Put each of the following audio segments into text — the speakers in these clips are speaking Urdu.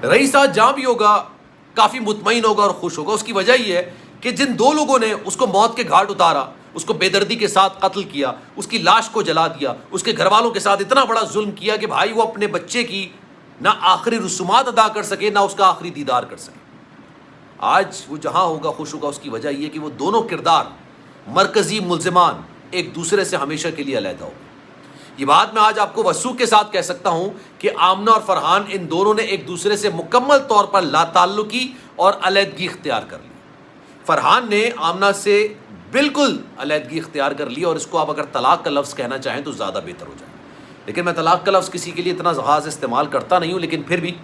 رئیس آج جہاں بھی ہوگا کافی مطمئن ہوگا اور خوش ہوگا. اس کی وجہ یہ ہے کہ جن دو لوگوں نے اس کو موت کے گھاٹ اتارا, اس کو بے دردی کے ساتھ قتل کیا, اس کی لاش کو جلا دیا, اس کے گھر والوں کے ساتھ اتنا بڑا ظلم کیا کہ بھائی وہ اپنے بچے کی نہ آخری رسومات ادا کر سکے نہ اس کا آخری دیدار کر سکے, آج وہ جہاں ہوگا خوش ہوگا. اس کی وجہ یہ کہ وہ دونوں کردار مرکزی ملزمان ایک دوسرے سے ہمیشہ کے لیے علیحدہ ہو. یہ بات میں آج آپ کو وثوق کے ساتھ کہہ سکتا ہوں کہ آمنہ اور فرحان ان دونوں نے ایک دوسرے سے مکمل طور پر لا تعلقی اور علیحدگی اختیار کر لی. فرحان نے آمنہ سے بالکل علیحدگی اختیار کر لی, اور اس کو آپ اگر طلاق کا لفظ کہنا چاہیں تو زیادہ بہتر ہو جائے, لیکن میں طلاق کا لفظ کسی کے لیے اتنا خاص استعمال کرتا نہیں ہوں. لیکن پھر بھی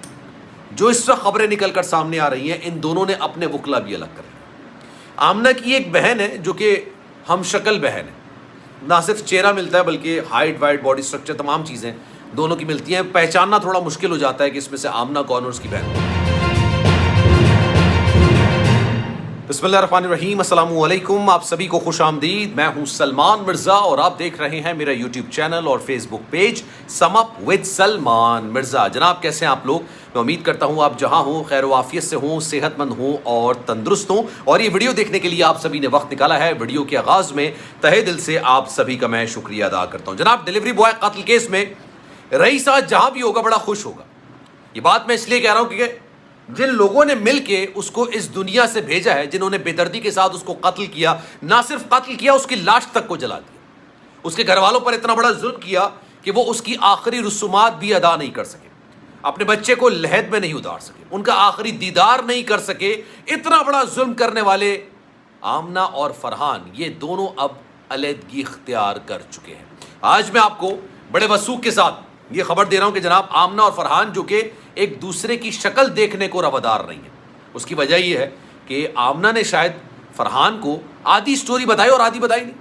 جو اس وقت خبریں نکل کر سامنے آ رہی ہیں, ان دونوں نے اپنے وکلا بھی الگ کر لیا. آمنہ کی ایک بہن ہے جو کہ ہم شکل بہن ہے, نہ صرف چہرہ ملتا ہے بلکہ ہائٹ وائٹ باڈی سٹرکچر تمام چیزیں دونوں کی ملتی ہیں. پہچاننا تھوڑا مشکل ہو جاتا ہے کہ اس میں سے آمنہ کون اور اس کی بہن. بسم اللہ الرحمن الرحیم. السلام علیکم, آپ سبھی کو خوش آمدید. میں ہوں سلمان مرزا اور آپ دیکھ رہے ہیں میرا یوٹیوب چینل اور Facebook page sum up with Salman Mirza. جناب کیسے ہیں آپ لوگ؟ میں امید کرتا ہوں آپ جہاں ہوں خیر و عافیت سے ہوں, صحت مند ہوں اور تندرست ہوں. اور یہ ویڈیو دیکھنے کے لیے آپ سبھی نے وقت نکالا ہے. ویڈیو کے آغاز میں تہہ دل سے آپ سبھی کا میں شکریہ ادا کرتا ہوں. جناب ڈیلیوری بوائے قتل کیس میں رئیس آج جہاں بھی ہوگا بڑا خوش ہوگا. یہ بات میں اس لیے کہہ رہا ہوں کہ جن لوگوں نے مل کے اس کو اس دنیا سے بھیجا ہے, جنہوں نے بے دردی کے ساتھ اس کو قتل کیا, نہ صرف قتل کیا اس کی لاش تک کو جلا دیا, اس کے گھر والوں پر اتنا بڑا ظلم کیا کہ وہ اس کی آخری رسومات بھی ادا نہیں کر سکے, اپنے بچے کو لحد میں نہیں اتار سکے, ان کا آخری دیدار نہیں کر سکے. اتنا بڑا ظلم کرنے والے آمنہ اور فرحان یہ دونوں اب علیحدگی اختیار کر چکے ہیں. آج میں آپ کو بڑے وثوق کے ساتھ یہ خبر دے رہا ہوں کہ جناب آمنہ اور فرحان جو کہ ایک دوسرے کی شکل دیکھنے کو روادار نہیں ہے. اس کی وجہ یہ ہے کہ آمنہ نے شاید فرحان کو آدھی سٹوری بتائی اور آدھی بتائی نہیں.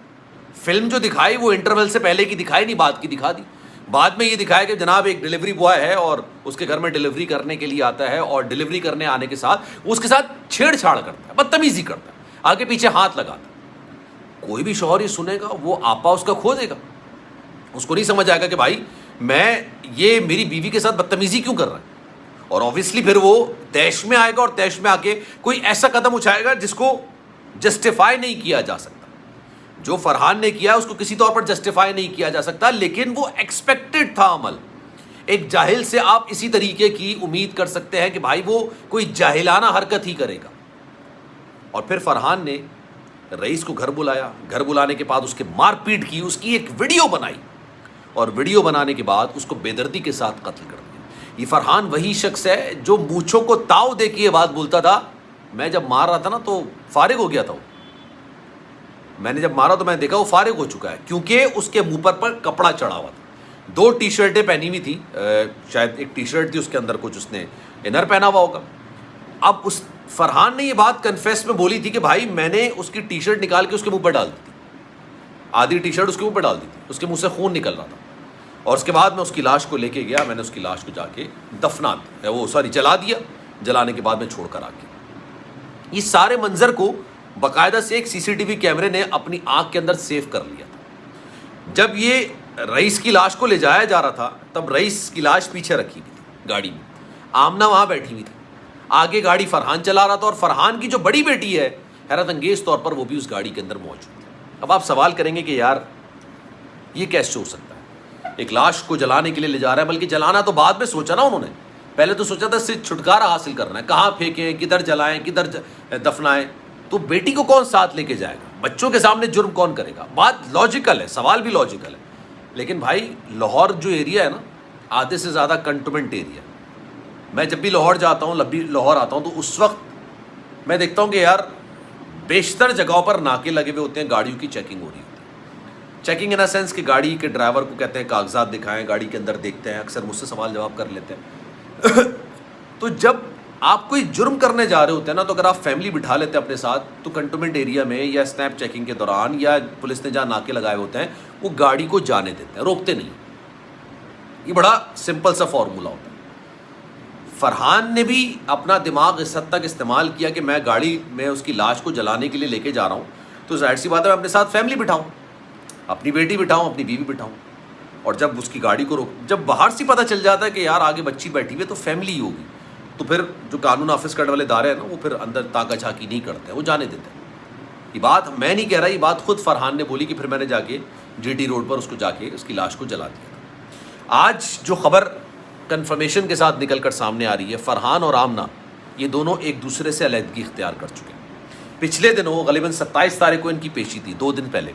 فلم جو دکھائی وہ انٹرول سے پہلے کی دکھائی نہیں, بعد کی دکھا دی. بعد میں یہ دکھایا کہ جناب ایک ڈیلیوری بوائے ہے اور اس کے گھر میں ڈیلیوری کرنے کے لیے آتا ہے, اور ڈیلیوری کرنے آنے کے ساتھ وہ اس کے ساتھ چھیڑ چھاڑ کرتا ہے, بدتمیزی کرتا ہے, آگے پیچھے ہاتھ لگاتا ہے. کوئی بھی شوہر یہ سنے گا وہ آپا اس کا کھو دے گا. اس کو نہیں سمجھ آئے گا کہ بھائی میں یہ میری بیوی کے ساتھ بدتمیزی کیوں کر رہا ہے. اور آبویسلی پھر وہ تیش میں آئے گا, اور تیش میں آ کے کوئی ایسا قدم اٹھائے گا جس کو جسٹیفائی نہیں کیا جا سکتا. جو فرحان نے کیا اس کو کسی طور پر جسٹیفائی نہیں کیا جا سکتا, لیکن وہ ایکسپیکٹڈ تھا عمل. ایک جاہل سے آپ اسی طریقے کی امید کر سکتے ہیں کہ بھائی وہ کوئی جاہلانہ حرکت ہی کرے گا. اور پھر فرحان نے رئیس کو گھر بلایا, گھر بلانے کے بعد اس کے مار پیٹ کی, اس کی ایک ویڈیو بنائی, اور ویڈیو بنانے کے بعد اس کو بے دردی کے ساتھ قتل کر دیا. یہ فرحان وہی شخص ہے جو مونچھوں کو تاؤ دے کے یہ بات بولتا تھا, میں جب مار رہا تھا نا تو فارغ ہو گیا تھا. میں نے جب مارا تو میں نے دیکھا وہ فارغ ہو چکا ہے, کیونکہ اس کے منہ پر کپڑا چڑھا ہوا تھا. 2 ٹی شرٹیں پہنی ہوئی تھی, شاید ایک ٹی شرٹ تھی اس کے اندر کچھ اس نے انر پہنا ہوا ہوگا. اب اس فرحان نے یہ بات کنفیس میں بولی تھی کہ بھائی میں نے اس کی ٹی شرٹ نکال کے اس کے منہ پر ڈال دی تھی, آدھی ٹی شرٹ اس کے منہ پر ڈال دی تھی, اس کے منہ سے خون نکل رہا تھا. اور اس کے بعد میں اس کی لاش کو لے کے گیا, میں نے اس کی لاش کو جا کے جلا دیا. جلانے کے بعد میں چھوڑ کر آ کے یہ سارے منظر کو باقاعدہ سے ایک CCTV کیمرے نے اپنی آنکھ کے اندر سیو کر لیا تھا. جب یہ رئیس کی لاش کو لے جایا جا رہا تھا تب رئیس کی لاش پیچھے رکھی ہوئی تھی گاڑی میں, آمنہ وہاں بیٹھی ہوئی تھی, آگے گاڑی فرحان چلا رہا تھا, اور فرحان کی جو بڑی بیٹی ہے حیرت انگیز طور پر وہ بھی اس گاڑی کے اندر موجود ہے. اب آپ سوال کریں گے کہ یار یہ کیسے ہو سکتا ہے, ایک لاش کو جلانے کے لیے لے جا رہا ہے, بلکہ جلانا تو بعد میں سوچا نا انہوں نے, پہلے تو سوچا تھا صرف چھٹکارا حاصل کرنا ہے, کہاں پھینکیں, کدھر جلائیں, کدھر دفنائیں. تو بیٹی کو کون ساتھ لے کے جائے گا, بچوں کے سامنے جرم کون کرے گا. بات لاجیکل ہے, سوال بھی لاجیکل ہے, لیکن بھائی لاہور جو ایریا ہے نا آدھے سے زیادہ کنٹونمنٹ ایریا. میں جب بھی لاہور جاتا ہوں, لاہور آتا ہوں, تو اس وقت میں دیکھتا ہوں کہ یار بیشتر جگہوں پر ناکے لگے ہوئے ہوتے ہیں, گاڑیوں کی چیکنگ ہو رہی ہوتی ہے. چیکنگ ان اے سینس کہ گاڑی کے ڈرائیور کو کہتے ہیں کاغذات دکھائیں, گاڑی کے اندر دیکھتے ہیں, اکثر مجھ سے سوال جواب کر لیتے ہیں. تو جب آپ کوئی جرم کرنے جا رہے ہوتے ہیں نا, تو اگر آپ فیملی بٹھا لیتے ہیں اپنے ساتھ, تو کنٹونمنٹ ایریا میں یا اسنیپ چیکنگ کے دوران یا پولیس نے جہاں ناکے لگائے ہوتے ہیں وہ گاڑی کو جانے دیتے ہیں, روکتے نہیں. یہ بڑا سمپل سا فارمولا ہوتا ہے. فرحان نے بھی اپنا دماغ اس حد تک استعمال کیا کہ میں گاڑی میں اس کی لاش کو جلانے کے لیے لے کے جا رہا ہوں, تو ظاہر سی بات ہے میں اپنے ساتھ فیملی بٹھاؤں, اپنی بیٹی بٹھاؤں, اپنی بیوی بٹھاؤں. اور جب اس کی گاڑی کو جب باہر سے پتہ چل جاتا ہے کہ یار آگے بچی بیٹھی ہوئی ہے تو فیملی ہی ہوگی, تو پھر جو قانون نافذ کرنے والے ادارے ہیں نا وہ پھر اندر تاکہ جھانکی نہیں کرتے ہیں, وہ جانے دیتے ہیں. یہ بات میں نہیں کہہ رہا, یہ بات خود فرحان نے بولی کہ پھر میں نے جا کے جی ٹی روڈ پر اس کو جا کے اس کی لاش کو جلا دیا تھا. آج جو خبر کنفرمیشن کے ساتھ نکل کر سامنے آ رہی ہے, فرحان اور آمنہ یہ دونوں ایک دوسرے سے علیحدگی اختیار کر چکے ہیں. پچھلے دنوں غالباً 27 تاریخ کو ان کی پیشی تھی, 2 دن پہلے.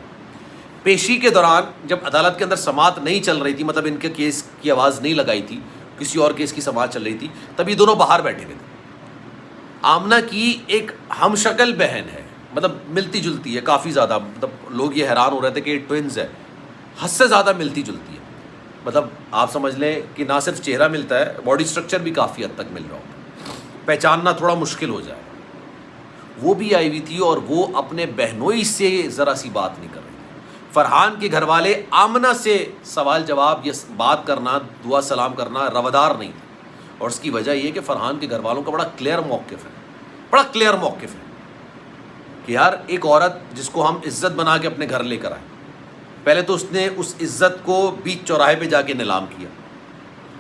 پیشی کے دوران جب عدالت کے اندر سماعت نہیں چل رہی تھی, مطلب ان کے کیس کی آواز نہیں لگائی تھی, کسی اور کیس کی سماعت چل رہی تھی, تب یہ دونوں باہر بیٹھے ہوئے تھے. آمنہ کی ایک ہم شکل بہن ہے, مطلب ملتی جلتی ہے کافی زیادہ, مطلب لوگ یہ حیران ہو رہے تھے کہ ٹوئنز ہے, حد سے زیادہ ملتی جلتی ہے. مطلب آپ سمجھ لیں کہ نہ صرف چہرہ ملتا ہے, باڈی سٹرکچر بھی کافی حد تک مل رہا ہوتا ہے, پہچاننا تھوڑا مشکل ہو جائے. وہ بھی آئی ہوئی تھی اور وہ اپنے بہنوئی سے ذرا سی بات نہیں کر رہی. فرحان کے گھر والے آمنہ سے سوال جواب یا بات کرنا, دعا سلام کرنا روادار نہیں تھے. اور اس کی وجہ یہ کہ فرحان کے گھر والوں کا بڑا کلیئر موقف ہے, بڑا کلیئر موقف ہے کہ یار ایک عورت جس کو ہم عزت بنا کے اپنے گھر لے کر آئے, پہلے تو اس نے اس عزت کو بیچ چوراہے پہ جا کے نیلام کیا.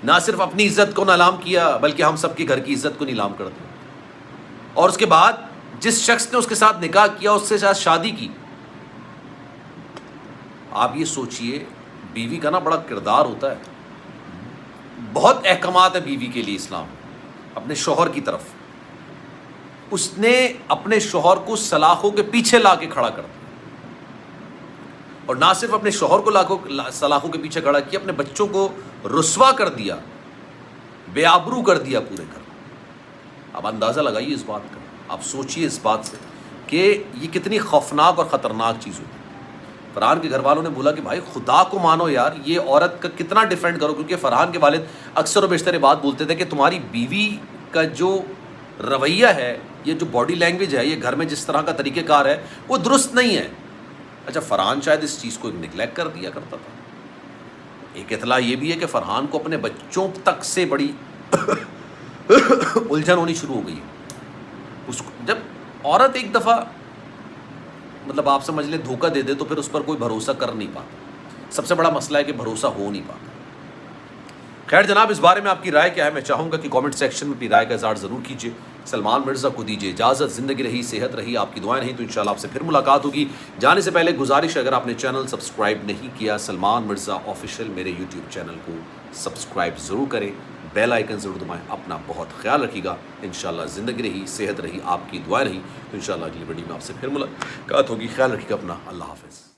نہ صرف اپنی عزت کو نیلام کیا بلکہ ہم سب کے گھر کی عزت کو نیلام کر دیا. اور اس کے بعد جس شخص نے اس کے ساتھ نکاح کیا, اس سے ساتھ شادی کی. آپ یہ سوچئے بیوی کا نا بڑا کردار ہوتا ہے, بہت احکامات ہیں بیوی کے لیے اسلام اپنے شوہر کی طرف. اس نے اپنے شوہر کو سلاخوں کے پیچھے لا کے کھڑا کر دیا, اور نہ صرف اپنے شوہر کو سلاخوں کے پیچھے کھڑا کیا, اپنے بچوں کو رسوا کر دیا, بے آبرو کر دیا پورے گھر. اب اندازہ لگائیے اس بات کا, آپ سوچئے اس بات سے کہ یہ کتنی خوفناک اور خطرناک چیز ہوتی ہے. فرحان کے گھر والوں نے بولا کہ بھائی خدا کو مانو یار, یہ عورت کا کتنا ڈیفینڈ کرو, کیونکہ فرحان کے والد اکثر و بیشتر یہ بات بولتے تھے کہ تمہاری بیوی کا جو رویہ ہے, یہ جو باڈی لینگویج ہے, یہ گھر میں جس طرح کا طریقہ کار ہے وہ درست نہیں ہے. اچھا, فرحان شاید اس چیز کو نگلیکٹ کر دیا کرتا تھا. ایک اطلاع یہ بھی ہے کہ فرحان کو اپنے بچوں تک سے بڑی الجھن ہونی شروع ہو گئی ہے. اس کو جب عورت ایک دفعہ مطلب آپ سمجھ لیں دھوکہ دے دے تو پھر اس پر کوئی بھروسہ کر نہیں پاتا. سب سے بڑا مسئلہ ہے کہ بھروسہ ہو نہیں پاتا. خیر جناب, اس بارے میں آپ کی رائے کیا ہے؟ میں چاہوں گا کہ کامنٹ سیکشن میں اپنی رائے کا اظہار ضرور کیجیے. سلمان مرزا کو دیجیے اجازت. زندگی رہی, صحت رہی, آپ کی دعائیں رہیں تو انشاءاللہ آپ سے پھر ملاقات ہوگی. جانے سے پہلے گزارش, اگر آپ نے چینل سبسکرائب نہیں کیا سلمان مرزا آفیشیل, میرے یوٹیوب چینل کو سبسکرائب ضرور کریں, بیل آئیکن ضرور دبائیں. اپنا بہت خیال رکھیے گا. انشاءاللہ زندگی رہی, صحت رہی, آپ کی دعائیں رہیں تو انشاءاللہ اگلی ویڈیو میں آپ سے پھر ملاقات ہوگی. خیال رکھیے گا اپنا. اللہ حافظ.